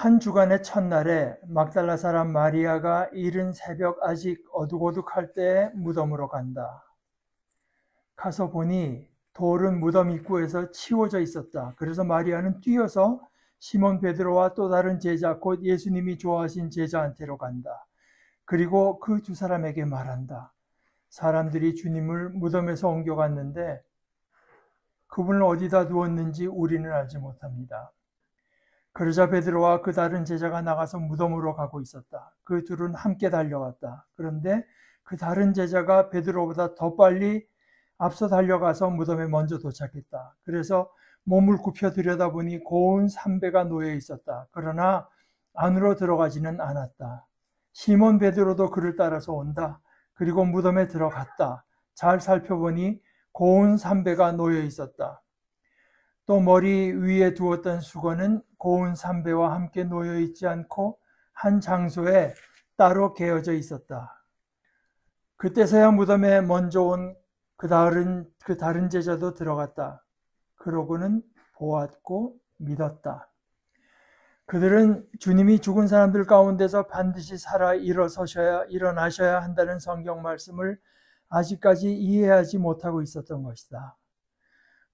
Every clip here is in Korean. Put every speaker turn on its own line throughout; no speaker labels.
한 주간의 첫날에 막달라 사람 마리아가 이른 새벽 아직 어둑어둑할 때에 무덤으로 간다. 가서 보니 돌은 무덤 입구에서 치워져 있었다. 그래서 마리아는 뛰어서 시몬 베드로와 또 다른 제자 곧 예수님이 좋아하신 제자한테로 간다. 그리고 그 두 사람에게 말한다. 사람들이 주님을 무덤에서 옮겨갔는데 그분을 어디다 두었는지 우리는 알지 못합니다. 그러자 베드로와 그 다른 제자가 나가서 무덤으로 가고 있었다. 그 둘은 함께 달려갔다. 그런데 그 다른 제자가 베드로보다 더 빨리 앞서 달려가서 무덤에 먼저 도착했다. 그래서 몸을 굽혀 들여다보니 고운 삼배가 놓여 있었다. 그러나 안으로 들어가지는 않았다. 시몬 베드로도 그를 따라서 온다. 그리고 무덤에 들어갔다. 잘 살펴보니 고운 삼배가 놓여 있었다. 또 머리 위에 두었던 수건은 고운 삼배와 함께 놓여 있지 않고 한 장소에 따로 개어져 있었다. 그때서야 무덤에 먼저 온 그 다른 제자도 들어갔다. 그러고는 보았고 믿었다. 그들은 주님이 죽은 사람들 가운데서 반드시 살아 일어나셔야 한다는 성경 말씀을 아직까지 이해하지 못하고 있었던 것이다.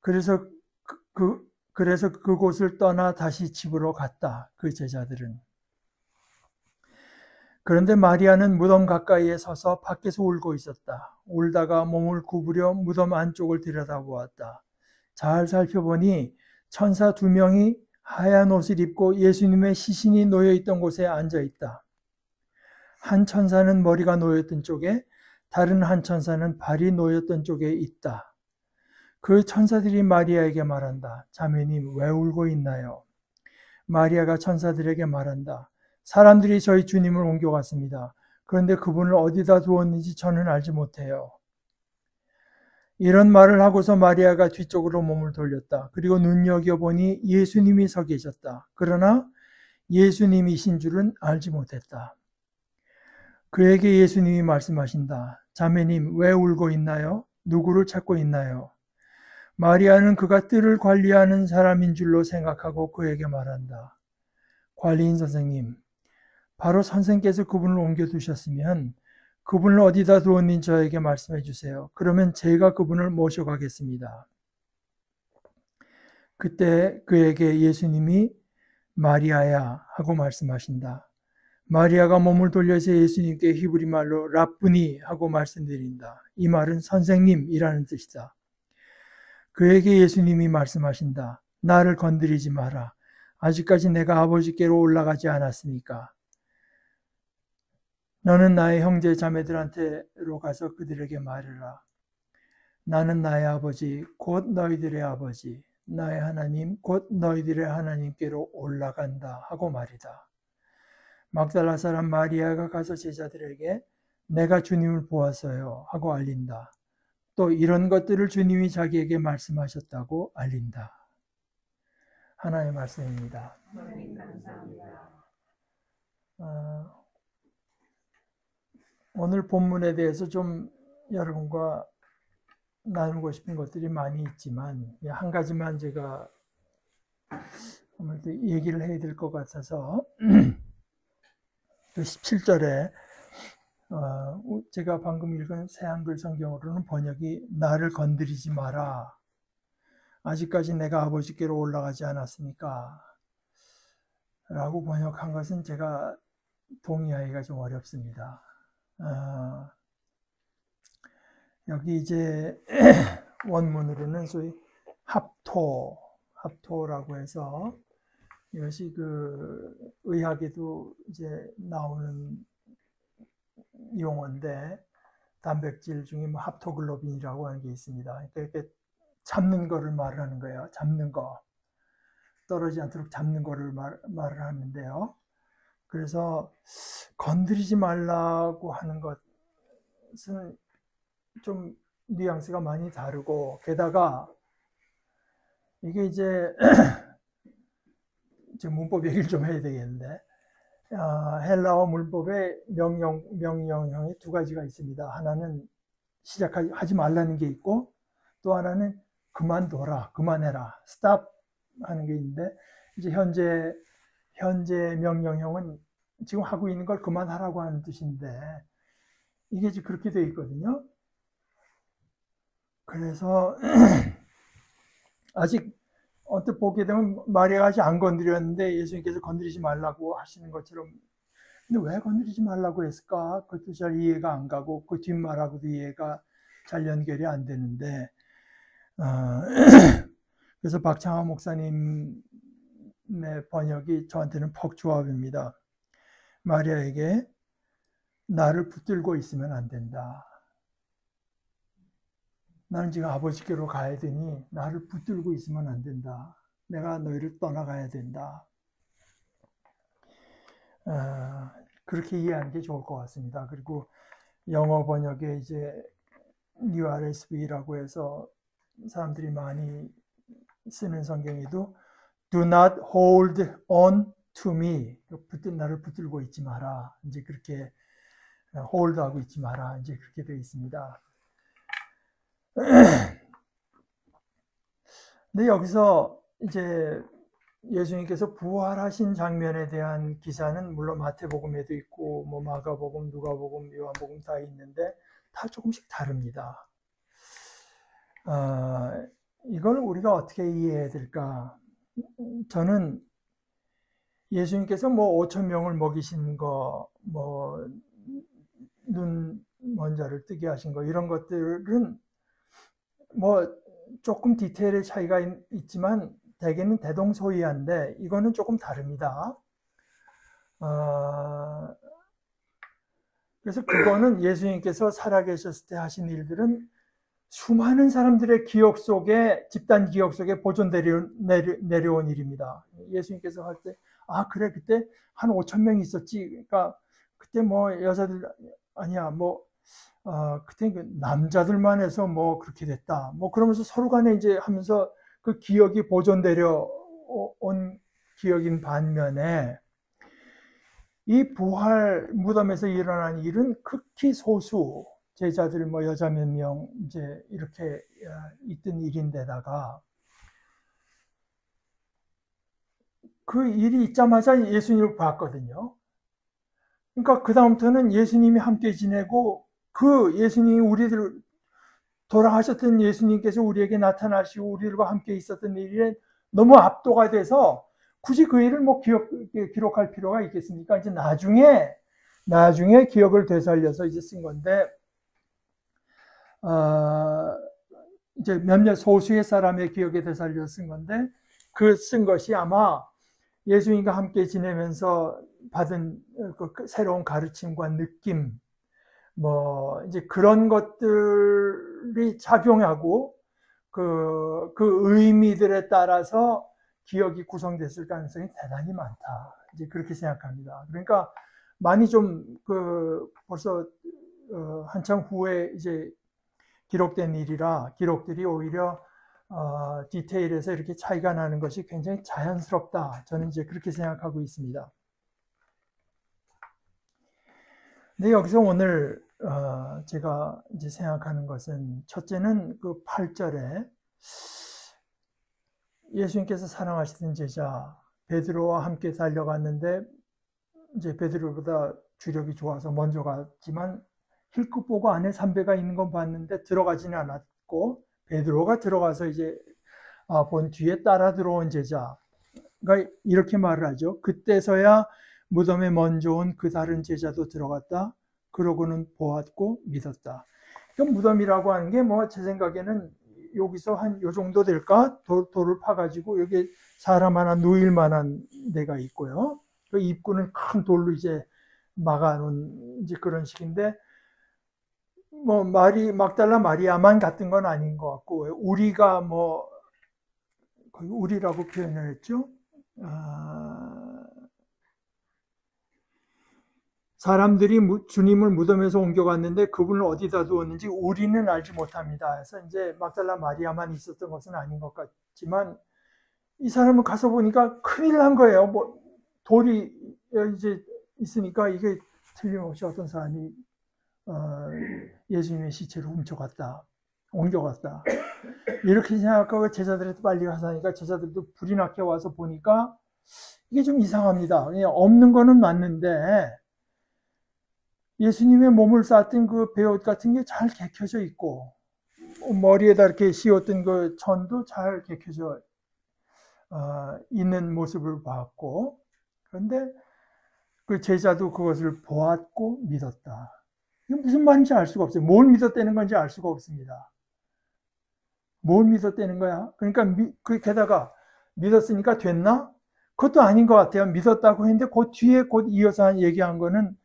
그래서 그곳을 떠나 다시 집으로 갔다. 그 제자들은. 그런데 마리아는 무덤 가까이에 서서 밖에서 울고 있었다. 울다가 몸을 구부려 무덤 안쪽을 들여다보았다. 잘 살펴보니 천사 2명이 하얀 옷을 입고 예수님의 시신이 놓여있던 곳에 앉아있다. 한 천사는 머리가 놓였던 쪽에, 다른 한 천사는 발이 놓였던 쪽에 있다. 그 천사들이 마리아에게 말한다. 자매님, 왜 울고 있나요? 마리아가 천사들에게 말한다. 사람들이 저희 주님을 옮겨갔습니다. 그런데 그분을 어디다 두었는지 저는 알지 못해요. 이런 말을 하고서 마리아가 뒤쪽으로 몸을 돌렸다. 그리고 눈여겨보니 예수님이 서 계셨다. 그러나 예수님이신 줄은 알지 못했다. 그에게 예수님이 말씀하신다. 자매님, 왜 울고 있나요? 누구를 찾고 있나요? 마리아는 그가 뜰을 관리하는 사람인 줄로 생각하고 그에게 말한다. 관리인 선생님, 바로 선생께서 그분을 옮겨두셨으면 그분을 어디다 두었는지 저에게 말씀해 주세요. 그러면 제가 그분을 모셔가겠습니다. 그때 그에게 예수님이 마리아야 하고 말씀하신다. 마리아가 몸을 돌려서 예수님께 히브리 말로 라쁘니 하고 말씀드린다. 이 말은 선생님이라는 뜻이다. 그에게 예수님이 말씀하신다. 나를 건드리지 마라. 아직까지 내가 아버지께로 올라가지 않았으니까. 너는 나의 형제 자매들한테로 가서 그들에게 말해라. 나는 나의 아버지 곧 너희들의 아버지 나의 하나님 곧 너희들의 하나님께로 올라간다 하고 말이다. 막달라 사람 마리아가 가서 제자들에게 내가 주님을 보았어요 하고 알린다. 또 이런 것들을 주님이 자기에게 말씀하셨다고 알린다. 하나의 말씀입니다. 오늘 본문에 대해서 좀 여러분과 나누고 싶은 것들이 많이 있지만 한 가지만 제가 아무래도 얘기를 해야 될 것 같아서 그 17절에 제가 방금 읽은 새한글 성경으로는 번역이 나를 건드리지 마라. 아직까지 내가 아버지께로 올라가지 않았으니까 라고 번역한 것은 제가 동의하기가 좀 어렵습니다. 여기 이제 원문으로는 소위 합토라고 해서 이것이 그 의학에도 이제 나오는 용어인데 단백질 중에 뭐 합토글로빈이라고 하는 게 있습니다. 그러니까 이렇게 잡는 거를 말을 하는 거예요. 잡는 거. 떨어지지 않도록 잡는 거를 말을 하는데요. 그래서 건드리지 말라고 하는 것은 좀 뉘앙스가 많이 다르고 게다가 이게 이제 문법 얘기를 좀 해야 되겠는데 헬라어 문법에 명령형이 2가지가 있습니다. 하나는 시작하지 말라는 게 있고 또 하나는 그만둬라, 그만해라, stop 하는 게 있는데 이제 현재 명령형은 지금 하고 있는 걸 그만하라고 하는 뜻인데 이게 지금 그렇게 되어 있거든요. 그래서 아직 언뜻 보게 되면 마리아가 아직 안 건드렸는데 예수님께서 건드리지 말라고 하시는 것처럼, 근데 왜 건드리지 말라고 했을까? 그것도 잘 이해가 안 가고 그 뒷말하고도 이해가 잘 연결이 안 되는데 그래서 박창하 목사님의 번역이 저한테는 퍽조합입니다. 마리아에게 나를 붙들고 있으면 안 된다. 나는 지금 아버지께로 가야 되니 나를 붙들고 있으면 안 된다. 내가 너희를 떠나가야 된다. 그렇게 이해하는 게 좋을 것 같습니다. 그리고 영어 번역에 이제 New RSV라고 해서 사람들이 많이 쓰는 성경에도 Do not hold on to me. 나를 붙들고 있지 마라. 이제 그렇게 hold하고 있지 마라. 이제 그렇게 되어 있습니다. 근데 여기서 이제 예수님께서 부활하신 장면에 대한 기사는 물론 마태복음에도 있고 뭐 마가복음, 누가복음, 요한복음 다 있는데 다 조금씩 다릅니다. 이걸 우리가 어떻게 이해해야 될까? 저는 예수님께서 뭐 5천 명을 먹이신 거, 뭐 눈 먼 자를 뜨게 하신 거 이런 것들은 뭐 조금 디테일의 차이가 있지만 대개는 대동소이한데 이거는 조금 다릅니다. 그래서 그거는 예수님께서 살아계셨을 때 하신 일들은 수많은 사람들의 기억 속에, 집단 기억 속에 보존 내려온 일입니다. 예수님께서 할 때, 그래, 그때 한 5천 명이 있었지. 그러니까 그때 뭐 여자들, 아니야, 뭐 그때 그 남자들만 해서 뭐 그렇게 됐다. 뭐 그러면서 서로 간에 이제 하면서 그 기억이 보존되려 온 기억인 반면에 이 부활 무덤에서 일어난 일은 극히 소수 제자들 뭐 여자 몇 명 이제 이렇게 있던 일인데다가 그 일이 있자마자 예수님을 봤거든요. 그러니까 그 다음부터는 예수님이 함께 지내고 그 예수님이 우리들 돌아가셨던 예수님께서 우리에게 나타나시고 우리들과 함께 있었던 일에 너무 압도가 돼서 굳이 그 일을 뭐 기록할 필요가 있겠습니까? 이제 나중에 기억을 되살려서 이제 쓴 건데, 이제 몇몇 소수의 사람의 기억에 되살려서 쓴 건데, 그 쓴 것이 아마 예수님과 함께 지내면서 받은 그 새로운 가르침과 느낌, 뭐 이제 그런 것들이 작용하고 그 의미들에 따라서 기억이 구성됐을 가능성이 대단히 많다. 이제 그렇게 생각합니다. 그러니까 많이 좀 벌써 한참 후에 이제 기록된 일이라 기록들이 오히려 디테일에서 이렇게 차이가 나는 것이 굉장히 자연스럽다. 저는 이제 그렇게 생각하고 있습니다. 근데 여기서 오늘 제가 이제 생각하는 것은 첫째는 그 8절에 예수님께서 사랑하시던 제자 베드로와 함께 달려갔는데 이제 베드로보다 주력이 좋아서 먼저 갔지만 힐끗 보고 안에 삼배가 있는 건 봤는데 들어가지는 않았고 베드로가 들어가서 이제 본 뒤에 따라 들어온 제자가 이렇게 말을 하죠. 그때서야 무덤에 먼저 온 그 다른 제자도 들어갔다. 그러고는 보았고 믿었다. 그러니까 무덤이라고 하는 게 뭐 제 생각에는 여기서 한 요 정도 될까? 돌을 파가지고 여기 사람 하나 누일 만한 데가 있고요. 그 입구는 큰 돌로 이제 막아놓은 이제 그런 식인데 뭐 막달라 마리아만 같은 건 아닌 것 같고 우리가 뭐 거의 우리라고 표현을 했죠. 사람들이 주님을 무덤에서 옮겨갔는데 그분을 어디다 두었는지 우리는 알지 못합니다. 그래서 이제 막달라 마리아만 있었던 것은 아닌 것 같지만 이 사람은 가서 보니까 큰일 난 거예요. 뭐 돌이 이제 있으니까 이게 틀림없이 어떤 사람이 예수님의 시체를 옮겨갔다. 이렇게 생각하고 제자들한테 빨리 가서 하니까 제자들도 불이 나게 와서 보니까 이게 좀 이상합니다. 그냥 없는 거는 맞는데 예수님의 몸을 쌌던 그 베옷 같은 게 잘 개켜져 있고 머리에다 이렇게 씌웠던 그 천도 잘 개켜져 있는 모습을 봤고, 그런데 그 제자도 그것을 보았고 믿었다. 이게 무슨 말인지 알 수가 없어요. 뭘 믿었다는 건지 알 수가 없습니다. 뭘 믿었다는 거야? 그러니까 게다가 믿었으니까 됐나? 그것도 아닌 것 같아요. 믿었다고 했는데 그 뒤에 곧 이어서 얘기한 거는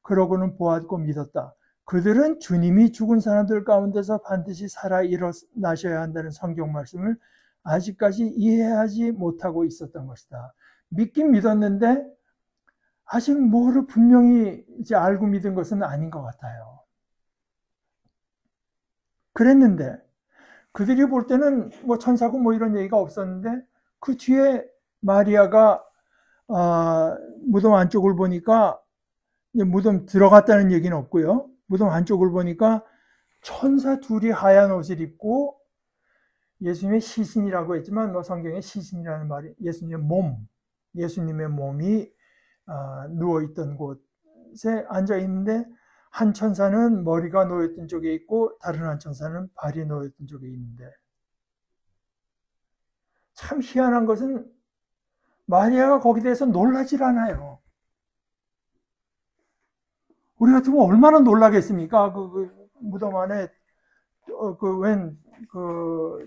그러고는 보았고 믿었다. 그들은 주님이 죽은 사람들 가운데서 반드시 살아 일어나셔야 한다는 성경 말씀을 아직까지 이해하지 못하고 있었던 것이다. 믿긴 믿었는데 아직 뭐를 분명히 이제 알고 믿은 것은 아닌 것 같아요. 그랬는데 그들이 볼 때는 뭐 천사고 뭐 이런 얘기가 없었는데 그 뒤에 마리아가 무덤 안쪽을 보니까 무덤 들어갔다는 얘기는 없고요. 무덤 안쪽을 보니까 천사 둘이 하얀 옷을 입고 예수님의 시신이라고 했지만 뭐 성경에 시신이라는 말이 예수님의 몸이 누워있던 곳에 앉아있는데 한 천사는 머리가 놓였던 쪽에 있고 다른 한 천사는 발이 놓였던 쪽에 있는데 참 희한한 것은 마리아가 거기에 대해서 놀라질 않아요. 우리 같으면 얼마나 놀라겠습니까? 그 무덤 안에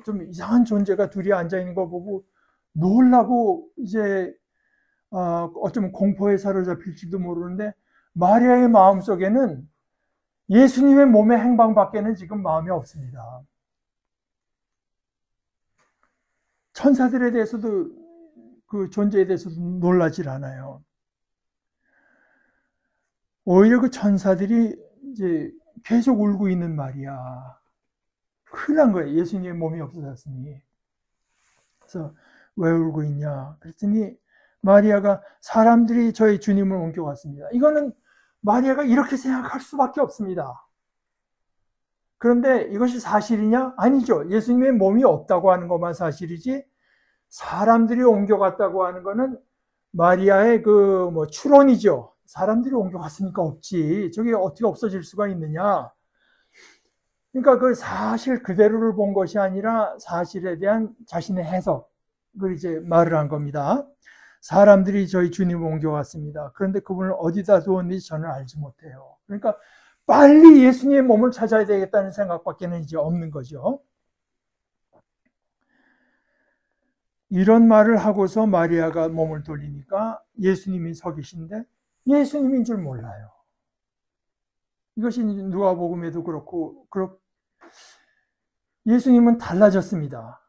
좀 이상한 존재가 둘이 앉아 있는 거 보고 놀라고 이제 어쩌면 공포에 사로잡힐지도 모르는데 마리아의 마음 속에는 예수님의 몸의 행방밖에는 지금 마음이 없습니다. 천사들에 대해서도 그 존재에 대해서도 놀라질 않아요. 오히려 그 천사들이 이제 계속 울고 있는 말이야. 큰일 난 거예요. 예수님의 몸이 없어졌으니. 그래서 왜 울고 있냐? 그랬더니 마리아가 사람들이 저희 주님을 옮겨갔습니다. 이거는 마리아가 이렇게 생각할 수밖에 없습니다. 그런데 이것이 사실이냐? 아니죠. 예수님의 몸이 없다고 하는 것만 사실이지 사람들이 옮겨갔다고 하는 것은 마리아의 그 뭐 추론이죠. 사람들이 옮겨갔으니까 없지. 저게 어떻게 없어질 수가 있느냐? 그러니까 그 사실 그대로를 본 것이 아니라 사실에 대한 자신의 해석을 이제 말을 한 겁니다. 사람들이 저희 주님을 옮겨왔습니다. 그런데 그분을 어디다 두었는지 저는 알지 못해요. 그러니까 빨리 예수님의 몸을 찾아야 되겠다는 생각밖에는 이제 없는 거죠. 이런 말을 하고서 마리아가 몸을 돌리니까 예수님이 서 계신데 예수님인 줄 몰라요. 이것이 누가복음에도 그렇고 예수님은 달라졌습니다.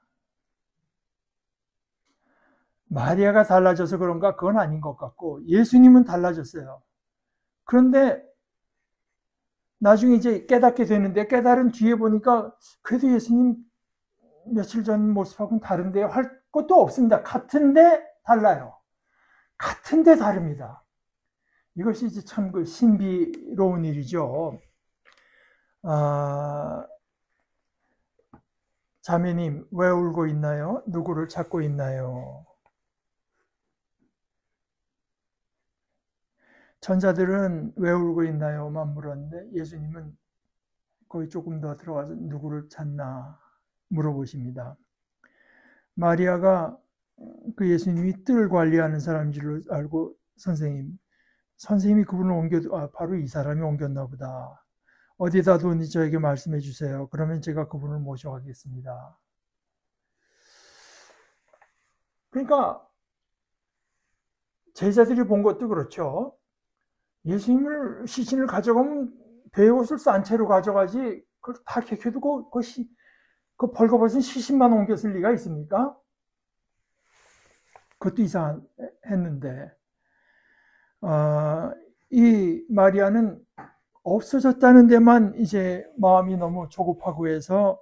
마리아가 달라져서 그런가 그건 아닌 것 같고 예수님은 달라졌어요. 그런데 나중에 이제 깨닫게 되는데 깨달은 뒤에 보니까 그래도 예수님 며칠 전 모습하고는 다른데요 할 것도 없습니다. 같은데 달라요. 같은데 다릅니다. 이것이 이제 참 그 신비로운 일이죠. 자매님 왜 울고 있나요? 누구를 찾고 있나요? 천사들은 왜 울고 있나요?만 물었는데 예수님은 거기 조금 더 들어가서 누구를 찾나 물어보십니다. 마리아가 그 예수님이 뜰 관리하는 사람인 줄 알고 선생님이 그분을 바로 이 사람이 옮겼나 보다. 어디다 두는지 저에게 말씀해 주세요. 그러면 제가 그분을 모셔가겠습니다. 그러니까 제자들이 본 것도 그렇죠. 예수님을 시신을 가져가면 베옷을 싼 채로 가져가지 그걸 다 개켜두고 그 벌거벗은 시신만 옮겼을 리가 있습니까? 그것도 이상했는데 이 마리아는 없어졌다는 데만 이제 마음이 너무 조급하고 해서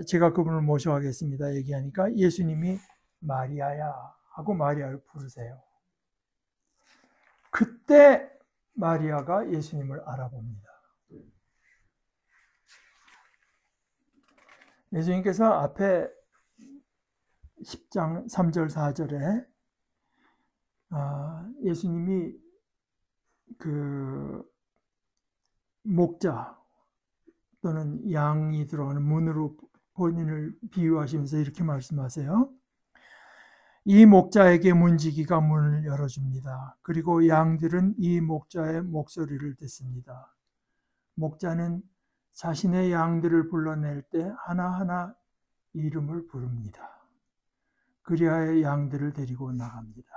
제가 그분을 모셔가겠습니다 얘기하니까 예수님이 마리아야 하고 마리아를 부르세요. 그때 마리아가 예수님을 알아봅니다. 예수님께서 앞에 10장 3절 4절에 예수님이 그 목자 또는 양이 들어가는 문으로 본인을 비유하시면서 이렇게 말씀하세요. 이 목자에게 문지기가 문을 열어줍니다. 그리고 양들은 이 목자의 목소리를 듣습니다. 목자는 자신의 양들을 불러낼 때 하나하나 이름을 부릅니다. 그리하여 양들을 데리고 나갑니다.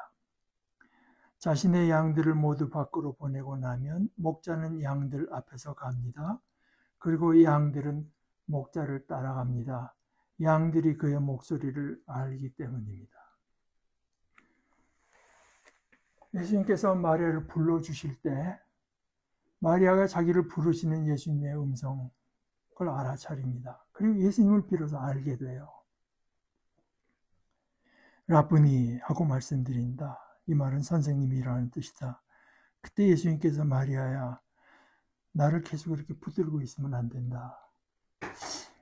자신의 양들을 모두 밖으로 보내고 나면 목자는 양들 앞에서 갑니다. 그리고 양들은 목자를 따라갑니다. 양들이 그의 목소리를 알기 때문입니다. 예수님께서 마리아를 불러주실 때 마리아가 자기를 부르시는 예수님의 음성을 알아차립니다. 그리고 예수님을 비로소 알게 돼요. 라쁘니 하고 말씀드린다. 이 말은 선생님이라는 뜻이다. 그때 예수님께서 마리아야, 나를 계속 이렇게 붙들고 있으면 안 된다.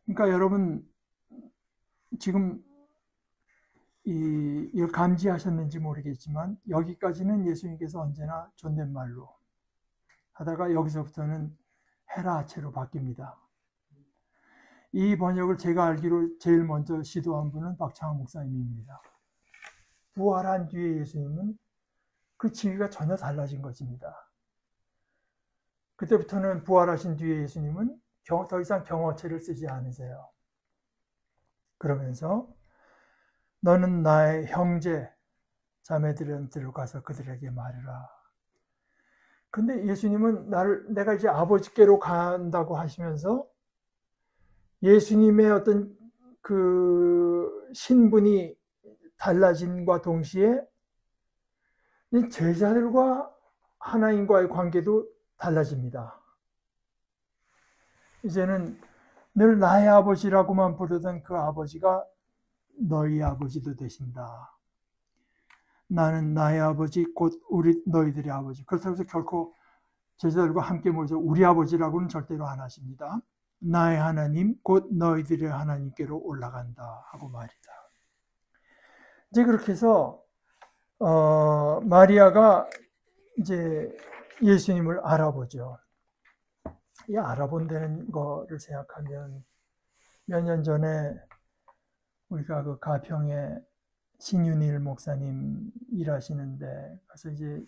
그러니까 여러분 지금 이걸 감지하셨는지 모르겠지만 여기까지는 예수님께서 언제나 존댓말로 하다가 여기서부터는 헤라체로 바뀝니다. 이 번역을 제가 알기로 제일 먼저 시도한 분은 박창환 목사님입니다. 부활한 뒤에 예수님은 그 지위가 전혀 달라진 것입니다. 그때부터는 부활하신 뒤에 예수님은 더 이상 경어체를 쓰지 않으세요. 그러면서 너는 나의 형제 자매들한테로 가서 그들에게 말해라. 근데 예수님은 내가 이제 아버지께로 간다고 하시면서 예수님의 어떤 그 신분이 달라짐과 동시에 제자들과 하나님과의 관계도 달라집니다. 이제는 늘 나의 아버지라고만 부르던 그 아버지가 너희 아버지도 되신다. 나는 나의 아버지 곧 너희들의 아버지. 그렇다고 해서 결코 제자들과 함께 모여서 우리 아버지라고는 절대로 안 하십니다. 나의 하나님 곧 너희들의 하나님께로 올라간다 하고 말이다. 이제 그렇게 해서 마리아가 이제 예수님을 알아보죠. 이 알아본다는 거를 생각하면 몇 년 전에 우리가 그 가평에 신윤일 목사님 일하시는데 가서 이제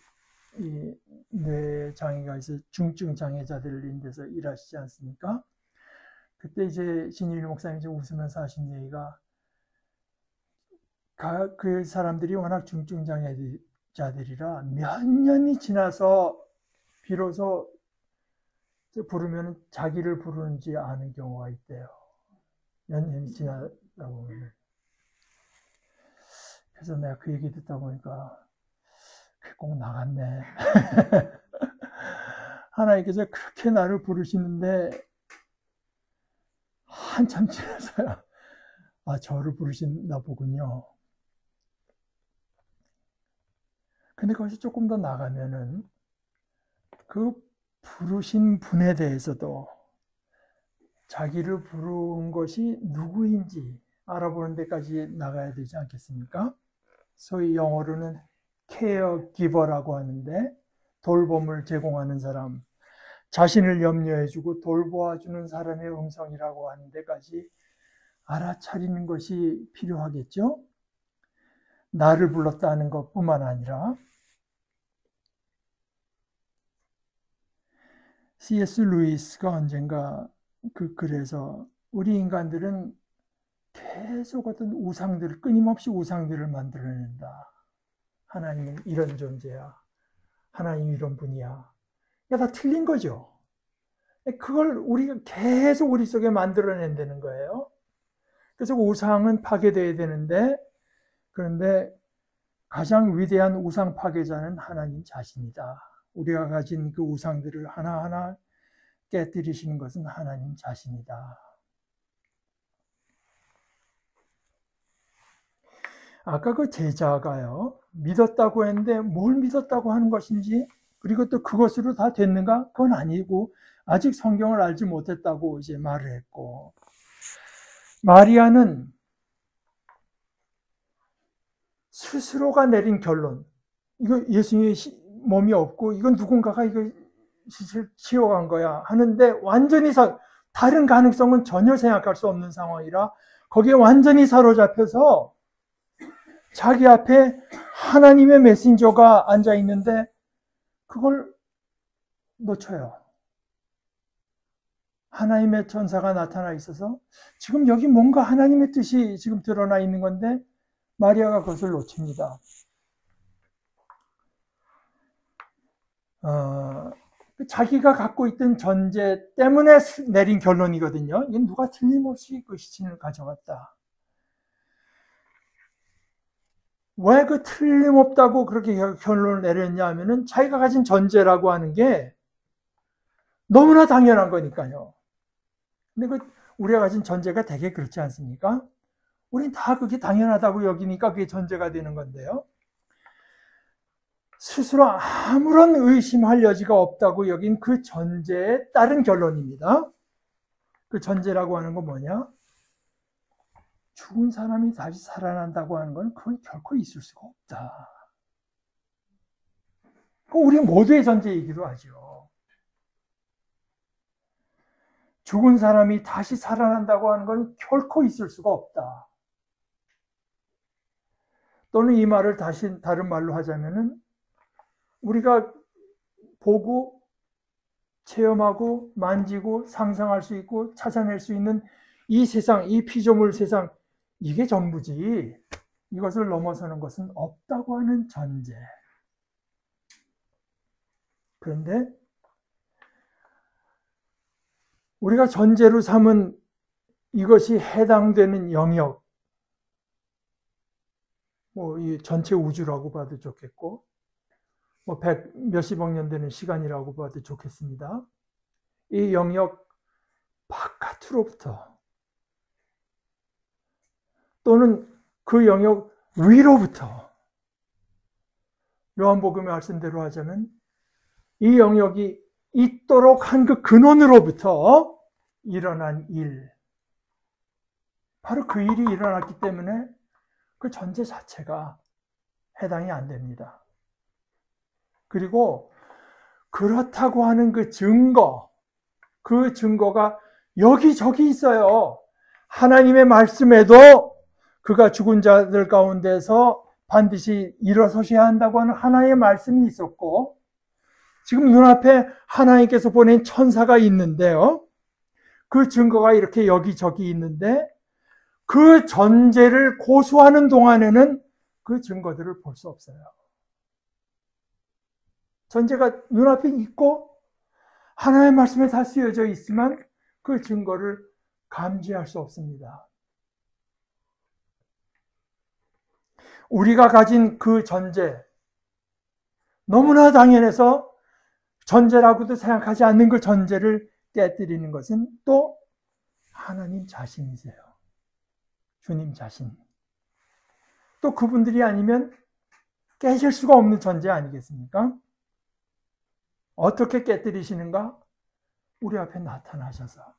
이 뇌장애가 있어 중증 장애자들 데서 일하시지 않습니까? 그때 이제 신윤일 목사님이 좀 웃으면서 하신 얘기가 그 사람들이 워낙 중증 장애자들이라 몇 년이 지나서 비로소 부르면 자기를 부르는지 아는 경우가 있대요. 몇 년이 지나다 보면. 그래서 내가 그 얘기 듣다 보니까 그게 꼭 나갔네. 하나님께서 그렇게 나를 부르시는데 한참 지나서야 저를 부르시나 보군요. 근데 거기서 조금 더 나가면은 그 부르신 분에 대해서도 자기를 부른 것이 누구인지 알아보는 데까지 나가야 되지 않겠습니까? 소위 영어로는 케어기버라고 하는데 돌봄을 제공하는 사람, 자신을 염려해주고 돌보아주는 사람의 음성이라고 하는 데까지 알아차리는 것이 필요하겠죠? 나를 불렀다는 것뿐만 아니라 C.S. 루이스가 언젠가 그 글에서 우리 인간들은 계속 어떤 우상들을 끊임없이 우상들을 만들어낸다. 하나님은 이런 존재야. 하나님 이런 분이야. 이게 다 틀린 거죠. 그걸 우리가 계속 우리 속에 만들어낸다는 거예요. 그래서 우상은 파괴돼야 되는데 그런데 가장 위대한 우상 파괴자는 하나님 자신이다. 우리가 가진 그 우상들을 하나하나 깨뜨리시는 것은 하나님 자신이다. 아까 그 제자가요, 믿었다고 했는데 뭘 믿었다고 하는 것인지, 그리고 또 그것으로 다 됐는가? 그건 아니고, 아직 성경을 알지 못했다고 이제 말을 했고, 마리아는 스스로가 내린 결론, 이거 예수님의 몸이 없고 이건 누군가가 이거 치워간 거야 하는데 완전히 다른 가능성은 전혀 생각할 수 없는 상황이라 거기에 완전히 사로잡혀서 자기 앞에 하나님의 메신저가 앉아 있는데 그걸 놓쳐요. 하나님의 천사가 나타나 있어서 지금 여기 뭔가 하나님의 뜻이 지금 드러나 있는 건데 마리아가 그것을 놓칩니다. 자기가 갖고 있던 전제 때문에 내린 결론이거든요. 이건 누가 틀림없이 그 시신을 가져갔다. 왜 그 틀림없다고 그렇게 결론을 내렸냐 하면은 자기가 가진 전제라고 하는 게 너무나 당연한 거니까요. 근데 우리가 가진 전제가 되게 그렇지 않습니까? 우린 다 그게 당연하다고 여기니까 그게 전제가 되는 건데요. 스스로 아무런 의심할 여지가 없다고 여긴 그 전제에 따른 결론입니다. 그 전제라고 하는 건 뭐냐? 죽은 사람이 다시 살아난다고 하는 건 그건 결코 있을 수가 없다. 우리 모두의 전제이기도 하죠. 죽은 사람이 다시 살아난다고 하는 건 결코 있을 수가 없다. 또는 이 말을 다시 다른 말로 하자면은 우리가 보고 체험하고 만지고 상상할 수 있고 찾아낼 수 있는 이 세상, 이 피조물 세상, 이게 전부지 이것을 넘어서는 것은 없다고 하는 전제. 그런데 우리가 전제로 삼은 이것이 해당되는 영역, 이 전체 우주라고 봐도 좋겠고, 몇십억 년 되는 시간이라고 봐도 좋겠습니다. 이 영역 바깥으로부터 또는 그 영역 위로부터 요한복음의 말씀대로 하자면 이 영역이 있도록 한 그 근원으로부터 일어난 일, 바로 그 일이 일어났기 때문에 그 전제 자체가 해당이 안 됩니다. 그리고 그렇다고 하는 그 증거가 여기저기 있어요. 하나님의 말씀에도 그가 죽은 자들 가운데서 반드시 일어서셔야 한다고 하는 하나의 말씀이 있었고, 지금 눈앞에 하나님께서 보낸 천사가 있는데요. 그 증거가 이렇게 여기저기 있는데 그 전제를 고수하는 동안에는 그 증거들을 볼 수 없어요. 전제가 눈앞에 있고 하나님의 말씀에 다 쓰여져 있지만 그 증거를 감지할 수 없습니다. 우리가 가진 그 전제, 너무나 당연해서 전제라고도 생각하지 않는 그 전제를 깨뜨리는 것은 또 하나님 자신이세요. 주님 자신. 또 그분들이 아니면 깨질 수가 없는 전제 아니겠습니까? 어떻게 깨뜨리시는가? 우리 앞에 나타나셔서.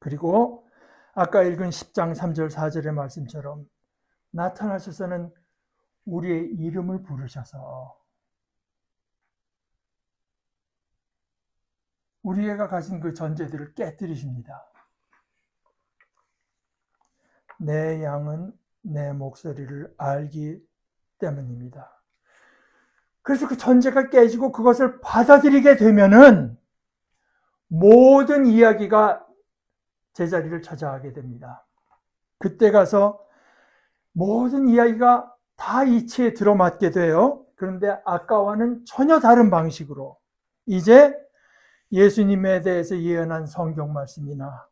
그리고 아까 읽은 10장 3절 4절의 말씀처럼 나타나셔서는 우리의 이름을 부르셔서 우리가 가진 그 전제들을 깨뜨리십니다. 내 양은 내 목소리를 알기 때문입니다. 그래서 그 전제가 깨지고 그것을 받아들이게 되면은 모든 이야기가 제자리를 찾아가게 됩니다. 그때 가서 모든 이야기가 다 이치에 들어맞게 돼요. 그런데 아까와는 전혀 다른 방식으로 이제 예수님에 대해서 예언한 성경 말씀이나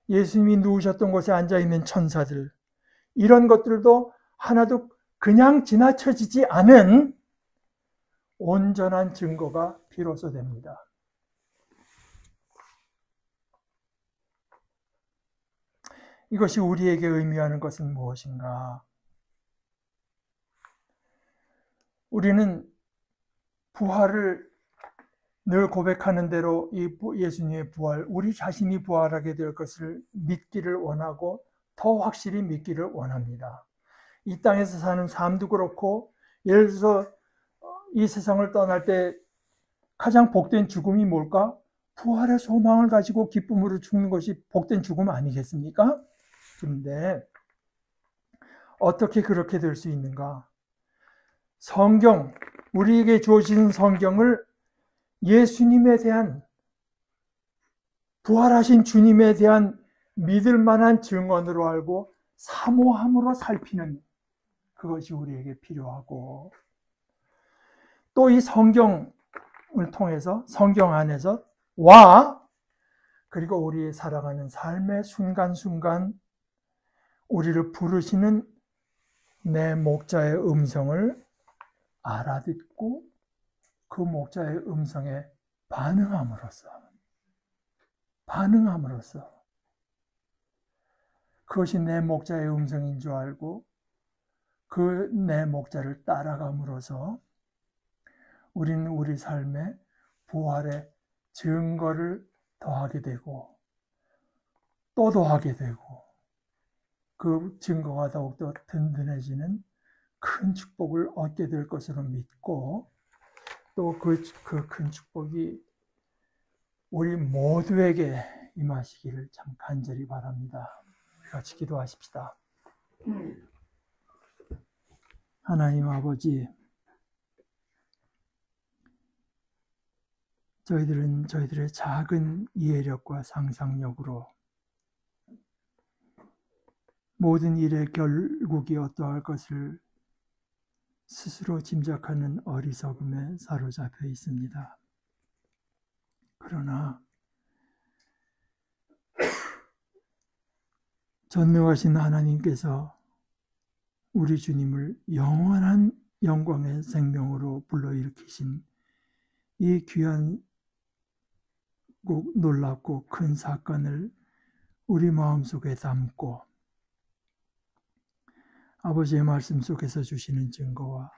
예수님이 누우셨던 곳에 앉아있는 천사들, 이런 것들도 하나도 그냥 지나쳐지지 않은 온전한 증거가 비로소 됩니다. 이것이 우리에게 의미하는 것은 무엇인가? 우리는 부활을 늘 고백하는 대로 이 예수님의 부활, 우리 자신이 부활하게 될 것을 믿기를 원하고 더 확실히 믿기를 원합니다. 이 땅에서 사는 삶도 그렇고, 예를 들어서 이 세상을 떠날 때 가장 복된 죽음이 뭘까? 부활의 소망을 가지고 기쁨으로 죽는 것이 복된 죽음 아니겠습니까? 그런데 어떻게 그렇게 될 수 있는가? 성경, 우리에게 주어진 성경을 예수님에 대한, 부활하신 주님에 대한 믿을 만한 증언으로 알고 사모함으로 살피는 그것이 우리에게 필요하고, 또 이 성경을 통해서, 성경 안에서 그리고 우리의 살아가는 삶의 순간순간 우리를 부르시는 내 목자의 음성을 알아듣고 그 목자의 음성에 반응함으로써 그것이 내 목자의 음성인 줄 알고 그 내 목자를 따라감으로써 우리는 우리 삶에 부활의 증거를 더하게 되고 또 더하게 되고 그 증거가 더욱더 든든해지는 큰 축복을 얻게 될 것으로 믿고, 또 그 큰 축복이 우리 모두에게 임하시기를 참 간절히 바랍니다. 같이 기도하십시다. 하나님 아버지, 저희들은 저희들의 작은 이해력과 상상력으로 모든 일의 결국이 어떠할 것을 스스로 짐작하는 어리석음에 사로잡혀 있습니다. 그러나 전능하신 하나님께서 우리 주님을 영원한 영광의 생명으로 불러일으키신 이 귀한 놀랍고 큰 사건을 우리 마음속에 담고 아버지의 말씀 속에서 주시는 증거와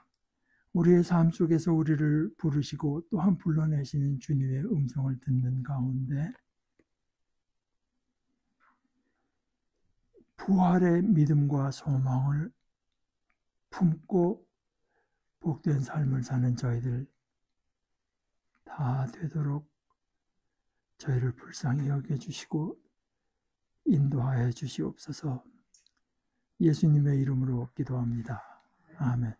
우리의 삶 속에서 우리를 부르시고 또한 불러내시는 주님의 음성을 듣는 가운데 부활의 믿음과 소망을 품고 복된 삶을 사는 저희들 다 되도록 저희를 불쌍히 여겨주시고 인도하여 주시옵소서. 예수님의 이름으로 기도합니다. 아멘.